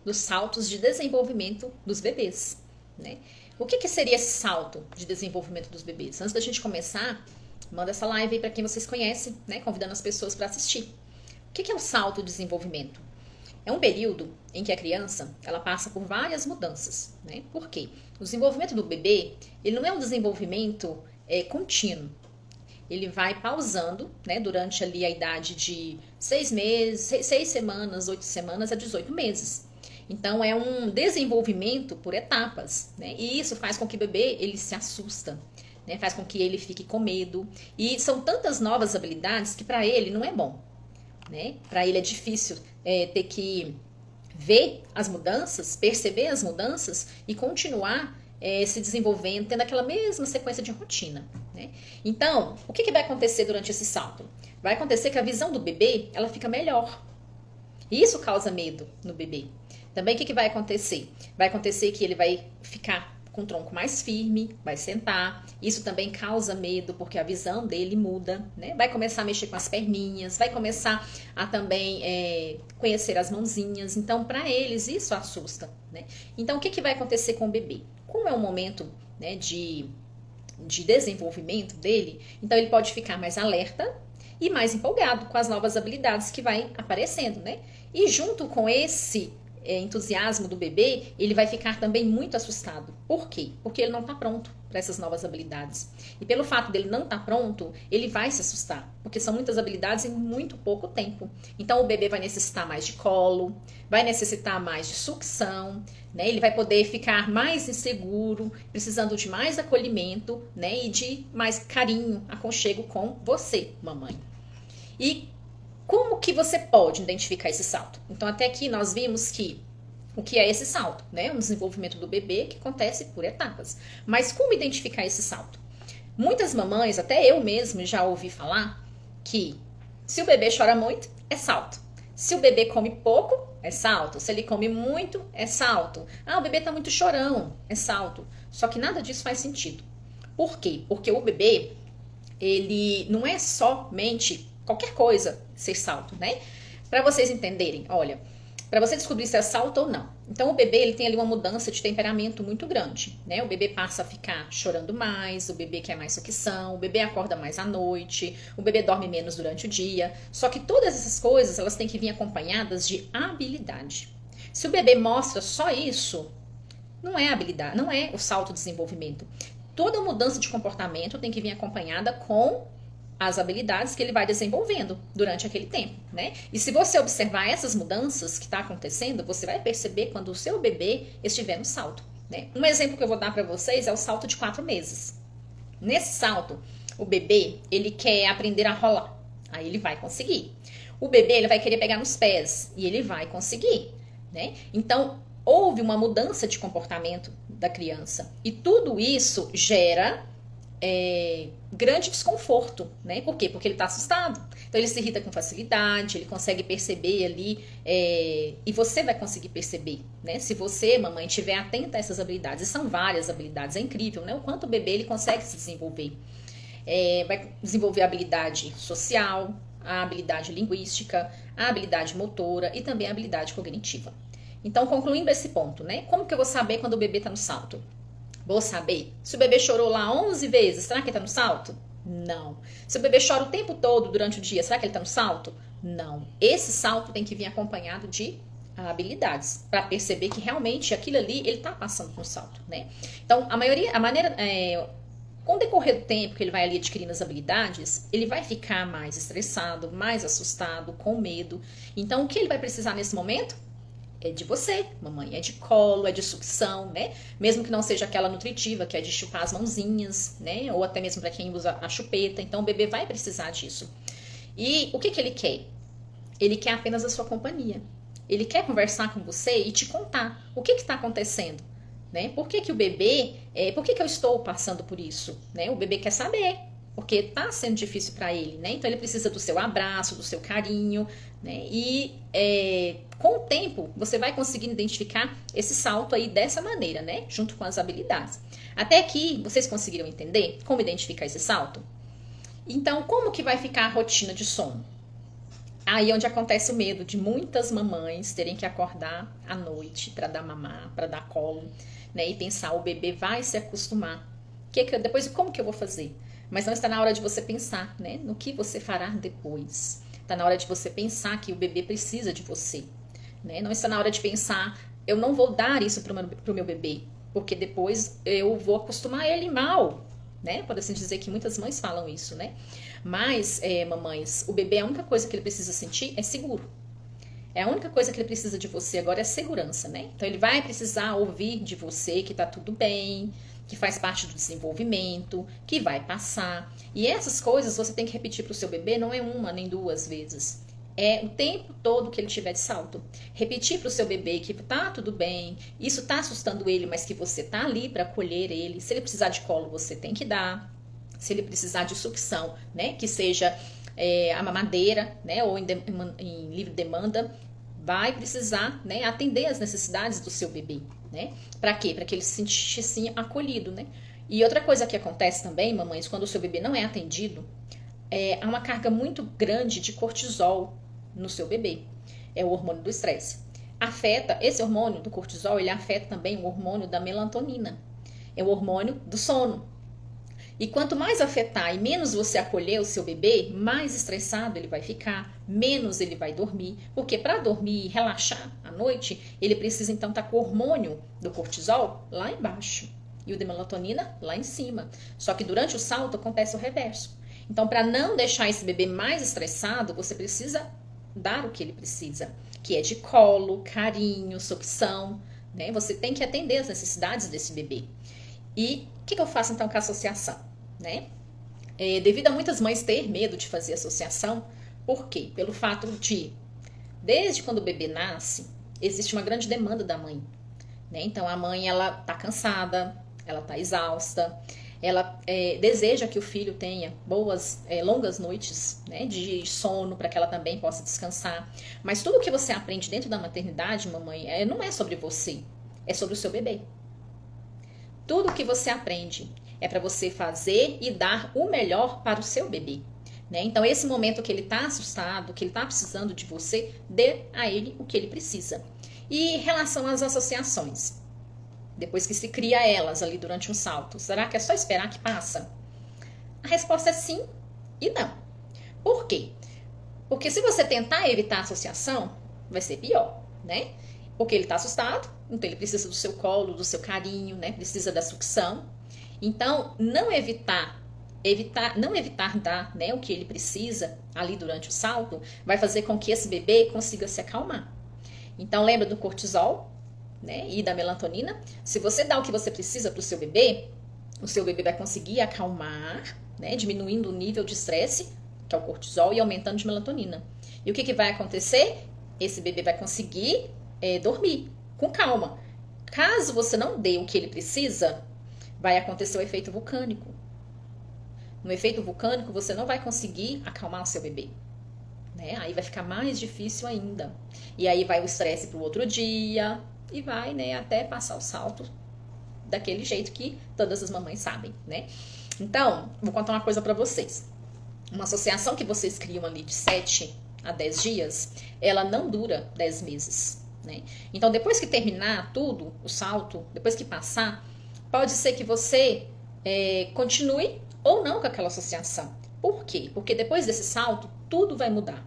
dos saltos de desenvolvimento dos bebês, né? O que seria esse salto de desenvolvimento dos bebês? Antes da gente começar, manda essa live aí para quem vocês conhecem, né? Convidando as pessoas para assistir. O que é o salto de desenvolvimento? É um período em que a criança ela passa por várias mudanças, né? Por quê? O desenvolvimento do bebê, ele não é um desenvolvimento contínuo. Ele vai pausando, né, durante ali a idade de 6 meses, 6 semanas, 8 semanas a 18 meses. Então é um desenvolvimento por etapas, né? E isso faz com que o bebê ele se assusta, né? Faz com que ele fique com medo. E são tantas novas habilidades que para ele não é bom, né? Para ele é difícil ter que ver as mudanças, perceber as mudanças e continuar se desenvolvendo, tendo aquela mesma sequência de rotina, né? Então, o que vai acontecer durante esse salto? Vai acontecer que a visão do bebê ela fica melhor. E isso causa medo no bebê. Também o que vai acontecer? Vai acontecer que ele vai ficar com o tronco mais firme, vai sentar. Isso também causa medo, porque a visão dele muda, né? Vai começar a mexer com as perninhas, vai começar a também conhecer as mãozinhas. Então, para eles, isso assusta, né? Então, o que vai acontecer com o bebê? Como é um momento, né, de desenvolvimento dele, então ele pode ficar mais alerta e mais empolgado com as novas habilidades que vai aparecendo, né? E junto com esse entusiasmo do bebê, ele vai ficar também muito assustado. Por quê? Porque ele não está pronto para essas novas habilidades. E pelo fato dele não estar pronto, ele vai se assustar, porque são muitas habilidades em muito pouco tempo. Então o bebê vai necessitar mais de colo, vai necessitar mais de sucção, né? Ele vai poder ficar mais inseguro, precisando de mais acolhimento, né? E de mais carinho, aconchego com você, mamãe. E como que você pode identificar esse salto? Então, até aqui nós vimos que o que é esse salto, né? Um desenvolvimento do bebê que acontece por etapas. Mas como identificar esse salto? Muitas mamães, até eu mesmo já ouvi falar que se o bebê chora muito, é salto. Se o bebê come pouco, é salto. Se ele come muito, é salto. Ah, o bebê tá muito chorão, é salto. Só que nada disso faz sentido. Por quê? Porque o bebê, ele não é somente qualquer coisa ser salto, né? Para vocês entenderem, olha, para você descobrir se é salto ou não. Então o bebê ele tem ali uma mudança de temperamento muito grande, né? O bebê passa a ficar chorando mais, o bebê quer mais sucção, o bebê acorda mais à noite, o bebê dorme menos durante o dia. Só que todas essas coisas elas têm que vir acompanhadas de habilidade. Se o bebê mostra só isso, não é habilidade, não é o salto de desenvolvimento. Toda mudança de comportamento tem que vir acompanhada com as habilidades que ele vai desenvolvendo durante aquele tempo, né? E se você observar essas mudanças que está acontecendo, você vai perceber quando o seu bebê estiver no salto, né? Um exemplo que eu vou dar para vocês é o salto de 4 meses. Nesse salto, o bebê, ele quer aprender a rolar, aí ele vai conseguir. O bebê, ele vai querer pegar nos pés e ele vai conseguir, né? Então, houve uma mudança de comportamento da criança e tudo isso gera grande desconforto, né? Por quê? Porque ele está assustado. Então ele se irrita com facilidade, ele consegue perceber ali, e você vai conseguir perceber, né? Se você, mamãe, estiver atenta a essas habilidades, e são várias habilidades, é incrível, né? O quanto o bebê ele consegue se desenvolver. Vai desenvolver a habilidade social, a habilidade linguística, a habilidade motora e também a habilidade cognitiva. Então, concluindo esse ponto, né? Como que eu vou saber quando o bebê está no salto? Vou saber. Se o bebê chorou lá 11 vezes, será que ele tá no salto? Não. Se o bebê chora o tempo todo durante o dia, será que ele tá no salto? Não. Esse salto tem que vir acompanhado de habilidades, para perceber que realmente aquilo ali, ele tá passando no salto, né? Então, com o decorrer do tempo que ele vai ali adquirindo as habilidades, ele vai ficar mais estressado, mais assustado, com medo. Então, o que ele vai precisar nesse momento? É de você, mamãe, é de colo, é de sucção, né? Mesmo que não seja aquela nutritiva, que é de chupar as mãozinhas, né? Ou até mesmo para quem usa a chupeta. Então o bebê vai precisar disso. E o que ele quer? Ele quer apenas a sua companhia. Ele quer conversar com você e te contar o que está acontecendo, né? Por que o bebê, por que eu estou passando por isso, né? O bebê quer saber, porque tá sendo difícil para ele, né? Então ele precisa do seu abraço, do seu carinho, né? E com o tempo você vai conseguindo identificar esse salto aí dessa maneira, né? Junto com as habilidades. Até aqui vocês conseguiram entender como identificar esse salto? Então como que vai ficar a rotina de sono? Aí é onde acontece o medo de muitas mamães terem que acordar à noite para dar mamar, para dar colo, né? E pensar, o bebê vai se acostumar. Depois, como que eu vou fazer? Mas não está na hora de você pensar, né? No que você fará depois. Está na hora de você pensar que o bebê precisa de você, né? Não está na hora de pensar, eu não vou dar isso para o meu bebê, porque depois eu vou acostumar ele mal, né? Pode assim dizer que muitas mães falam isso, né? Mas, mamães, o bebê, a única coisa que ele precisa sentir é seguro. É a única coisa que ele precisa de você agora é segurança, né? Então ele vai precisar ouvir de você que tá tudo bem, que faz parte do desenvolvimento, que vai passar. E essas coisas você tem que repetir pro seu bebê, não é uma nem duas vezes. É o tempo todo que ele tiver de salto. Repetir pro seu bebê que tá tudo bem, isso tá assustando ele, mas que você tá ali para acolher ele. Se ele precisar de colo, você tem que dar. Se ele precisar de sucção, né, que seja a mamadeira, né, ou em livre demanda, vai precisar, né, atender as necessidades do seu bebê, né? Para quê? Para que ele se sentisse assim, acolhido, né? E outra coisa que acontece também, mamães, quando o seu bebê não é atendido, há uma carga muito grande de cortisol no seu bebê. É o hormônio do estresse. Esse hormônio do cortisol, ele afeta também o hormônio da melatonina. É o hormônio do sono. E quanto mais afetar e menos você acolher o seu bebê, mais estressado ele vai ficar, menos ele vai dormir. Porque para dormir e relaxar à noite, ele precisa então estar com o hormônio do cortisol lá embaixo e o de melatonina lá em cima. Só que durante o salto acontece o reverso. Então, para não deixar esse bebê mais estressado, você precisa dar o que ele precisa, que é de colo, carinho, sucção, né? Você tem que atender as necessidades desse bebê. E o que eu faço então com a associação, né? Devido a muitas mães ter medo de fazer associação, por quê? Pelo fato de, desde quando o bebê nasce, existe uma grande demanda da mãe, né? Então a mãe, ela tá cansada, ela tá exausta, ela deseja que o filho tenha boas, longas noites, né, de sono, para que ela também possa descansar. Mas tudo que você aprende dentro da maternidade, mamãe, não é sobre você, é sobre o seu bebê. Tudo que você aprende é para você fazer e dar o melhor para o seu bebê, né? Então, esse momento que ele está assustado, que ele está precisando de você, dê a ele o que ele precisa. E em relação às associações, depois que se cria elas ali durante um salto, será que é só esperar que passa? A resposta é sim e não. Por quê? Porque se você tentar evitar a associação, vai ser pior, né? Porque ele está assustado, então ele precisa do seu colo, do seu carinho, né? Precisa da sucção. Então, não evitar dar, né, o que ele precisa ali durante o salto, vai fazer com que esse bebê consiga se acalmar. Então, lembra do cortisol, né, e da melatonina? Se você dá o que você precisa para o seu bebê vai conseguir acalmar, né, diminuindo o nível de estresse, que é o cortisol, e aumentando de melatonina. E o que vai acontecer? Esse bebê vai conseguir dormir com calma. Caso você não dê o que ele precisa, vai acontecer o efeito vulcânico. No efeito vulcânico, você não vai conseguir acalmar o seu bebê, né? Aí vai ficar mais difícil ainda. E aí vai o estresse para o outro dia e vai, né, até passar o salto daquele jeito que todas as mamães sabem, né? Então, vou contar uma coisa para vocês. Uma associação que vocês criam ali de 7 a 10 dias, ela não dura 10 meses, né? Então, depois que terminar tudo, o salto, depois que passar, pode ser que você continue ou não com aquela associação. Por quê? Porque depois desse salto, tudo vai mudar.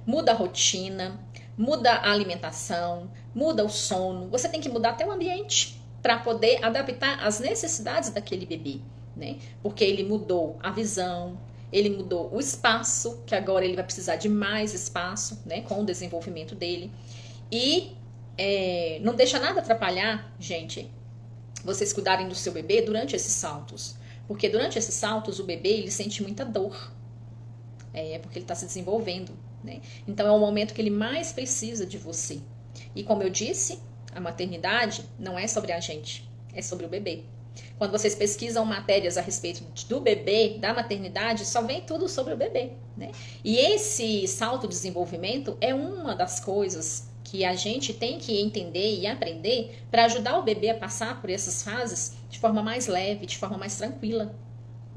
Muda a rotina, muda a alimentação, muda o sono. Você tem que mudar até o ambiente para poder adaptar às necessidades daquele bebê, né? Porque ele mudou a visão, ele mudou o espaço, que agora ele vai precisar de mais espaço, né, com o desenvolvimento dele. E não deixa nada atrapalhar, gente, vocês cuidarem do seu bebê durante esses saltos. Porque durante esses saltos, o bebê, ele sente muita dor. Porque ele está se desenvolvendo, né? Então, é o momento que ele mais precisa de você. E como eu disse, a maternidade não é sobre a gente, é sobre o bebê. Quando vocês pesquisam matérias a respeito do bebê, da maternidade, só vem tudo sobre o bebê, né? E esse salto de desenvolvimento é uma das coisas que a gente tem que entender e aprender para ajudar o bebê a passar por essas fases de forma mais leve, de forma mais tranquila,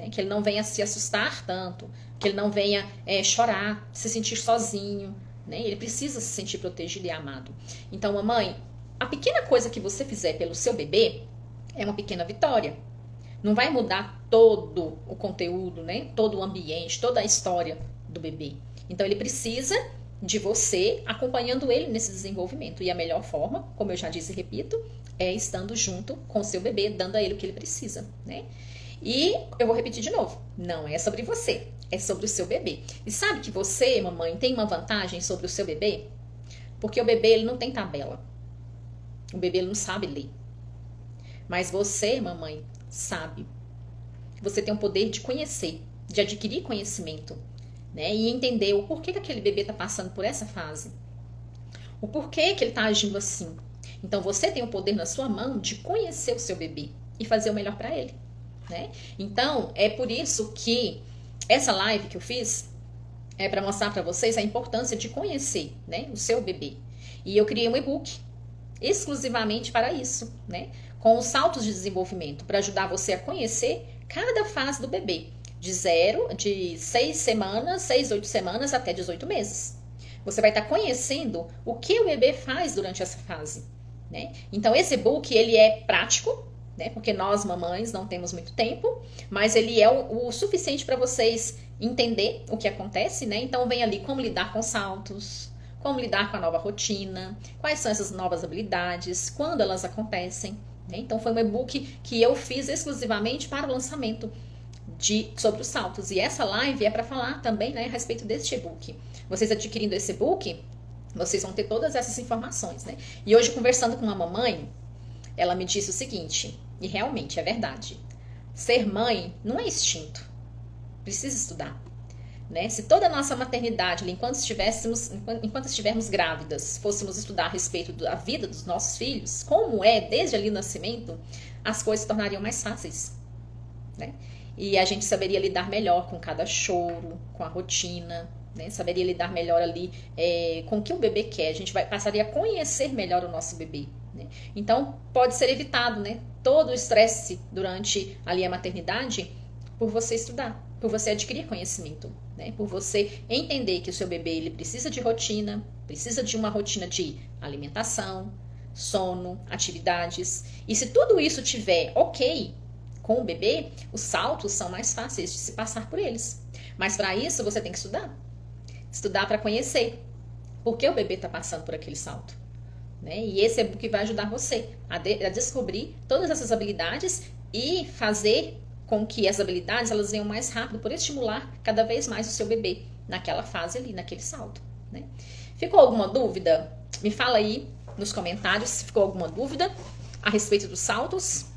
né? Que ele não venha se assustar tanto, que ele não venha chorar, se sentir sozinho, né? Ele precisa se sentir protegido e amado. Então, mamãe, a pequena coisa que você fizer pelo seu bebê é uma pequena vitória. Não vai mudar todo o conteúdo, né? Todo o ambiente, toda a história do bebê. Então, ele precisa de você acompanhando ele nesse desenvolvimento. E a melhor forma, como eu já disse e repito, é estando junto com o seu bebê, dando a ele o que ele precisa, né? E eu vou repetir de novo, não é sobre você, é sobre o seu bebê. E sabe que você, mamãe, tem uma vantagem sobre o seu bebê? Porque o bebê, ele não tem tabela. O bebê, ele não sabe ler. Mas você, mamãe, sabe. Você tem o poder de conhecer, de adquirir conhecimento, né? E entender o porquê que aquele bebê está passando por essa fase. O porquê que ele está agindo assim. Então, você tem o poder na sua mão de conhecer o seu bebê e fazer o melhor para ele, né? Então, é por isso que essa live que eu fiz é para mostrar para vocês a importância de conhecer, né, o seu bebê. E eu criei um e-book exclusivamente para isso, né? Com os saltos de desenvolvimento, para ajudar você a conhecer cada fase do bebê. De 6 semanas, 6, 8 semanas até 18 meses. Você vai estar conhecendo o que o bebê faz durante essa fase, né? Então, esse e-book, ele é prático, né? Porque nós, mamães, não temos muito tempo, mas ele é o suficiente para vocês entender o que acontece, né? Então, vem ali como lidar com saltos, como lidar com a nova rotina, quais são essas novas habilidades, quando elas acontecem, né? Então, foi um e-book que eu fiz exclusivamente para o lançamento sobre os saltos. E essa live é para falar também, né, a respeito deste e-book. Vocês adquirindo esse e-book, vocês vão ter todas essas informações, né? E hoje, conversando com uma mamãe, ela me disse o seguinte, e realmente é verdade. Ser mãe não é instinto. Precisa estudar, né? Se toda a nossa maternidade, enquanto estivermos grávidas, fôssemos estudar a respeito da vida dos nossos filhos, como é desde ali o nascimento, as coisas se tornariam mais fáceis, né? E a gente saberia lidar melhor com cada choro, com a rotina, né? Saberia lidar melhor ali com o que o bebê quer. A gente passaria a conhecer melhor o nosso bebê, né? Então, pode ser evitado, né, todo o estresse durante ali a maternidade por você estudar, por você adquirir conhecimento, né? Por você entender que o seu bebê ele precisa de rotina, precisa de uma rotina de alimentação, sono, atividades. E se tudo isso tiver ok com o bebê, os saltos são mais fáceis de se passar por eles. Mas para isso você tem que estudar. Estudar para conhecer por que o bebê está passando por aquele salto, né? E esse é o que vai ajudar você a descobrir todas essas habilidades e fazer com que essas habilidades elas venham mais rápido por estimular cada vez mais o seu bebê naquela fase ali, naquele salto, né? Ficou alguma dúvida? Me fala aí nos comentários se ficou alguma dúvida a respeito dos saltos,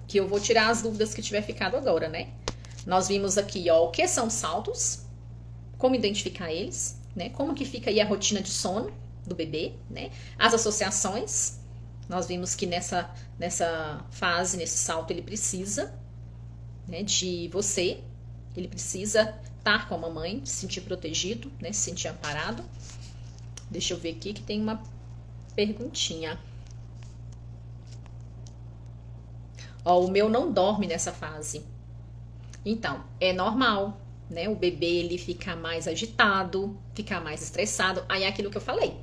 que eu vou tirar as dúvidas que tiver ficado agora, né? Nós vimos aqui, ó, o que são saltos, como identificar eles, né? Como que fica aí a rotina de sono do bebê, né? As associações, nós vimos que nessa fase, nesse salto, ele precisa, né, de você, ele precisa estar com a mamãe, se sentir protegido, né, se sentir amparado. Deixa eu ver aqui que tem uma perguntinha. Ó, o meu não dorme nessa fase. Então, é normal, né? O bebê, ele fica mais agitado, fica mais estressado. Aí é aquilo que eu falei.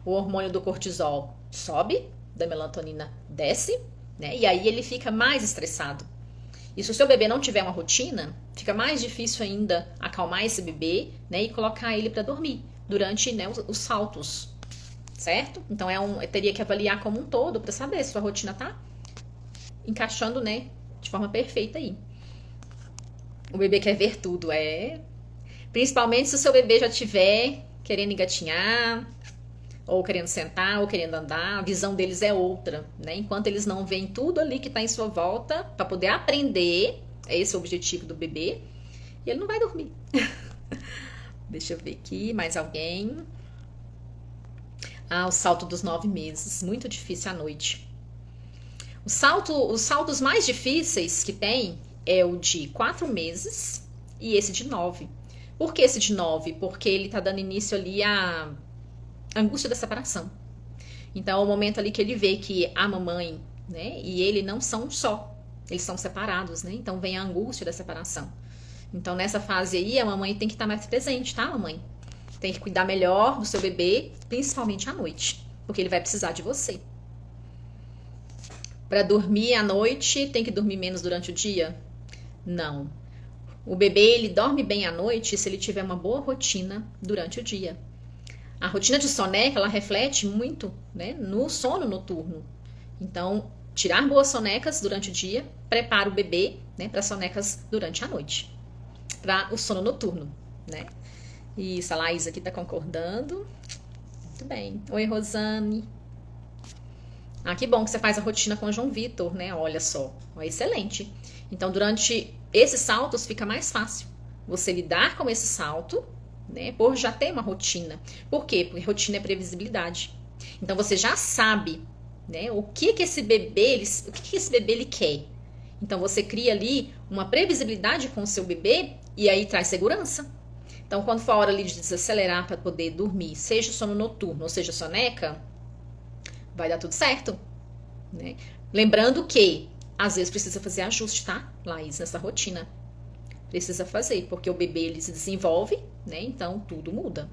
O hormônio do cortisol sobe, da melatonina desce, né? E aí ele fica mais estressado. E se o seu bebê não tiver uma rotina, fica mais difícil ainda acalmar esse bebê, né? E colocar ele para dormir durante, né, os saltos, certo? Então, eu teria que avaliar como um todo para saber se sua rotina tá encaixando, né, de forma perfeita aí. O bebê quer ver tudo, principalmente se o seu bebê já tiver querendo engatinhar, ou querendo sentar, ou querendo andar, a visão deles é outra, né? Enquanto eles não veem tudo ali que tá em sua volta, para poder aprender, é esse o objetivo do bebê, e ele não vai dormir. Deixa eu ver aqui, mais alguém. O salto dos 9 meses, muito difícil à noite. Os saltos mais difíceis que tem é o de 4 meses e esse de 9. Por que esse de 9? Porque ele tá dando início ali à angústia da separação. Então, é o momento ali que ele vê que a mamãe, né, e ele não são só. Eles são separados, né? Então vem a angústia da separação. Então nessa fase aí, a mamãe tem que estar mais presente, tá, mamãe? Tem que cuidar melhor do seu bebê, principalmente à noite, porque ele vai precisar de você. Para dormir à noite, tem que dormir menos durante o dia? Não. O bebê, ele dorme bem à noite se ele tiver uma boa rotina durante o dia. A rotina de soneca, ela reflete muito, né, no sono noturno. Então, tirar boas sonecas durante o dia prepara o bebê, né, para sonecas durante a noite, para o sono noturno, né? Isso, a Laís aqui tá concordando. Muito bem. Oi, Rosane. Ah, que bom que você faz a rotina com o João Vitor, né? Olha só, excelente. Então, durante esses saltos fica mais fácil você lidar com esse salto, né? Por já ter uma rotina. Por quê? Porque rotina é previsibilidade. Então, você já sabe, né? O que esse bebê ele quer. Então, você cria ali uma previsibilidade com o seu bebê e aí traz segurança. Então, quando for a hora ali de desacelerar para poder dormir, seja sono noturno ou seja soneca, vai dar tudo certo, né? Lembrando que às vezes precisa fazer ajuste, tá, Laís, nessa rotina. Precisa fazer, porque o bebê ele se desenvolve, né? Então tudo muda.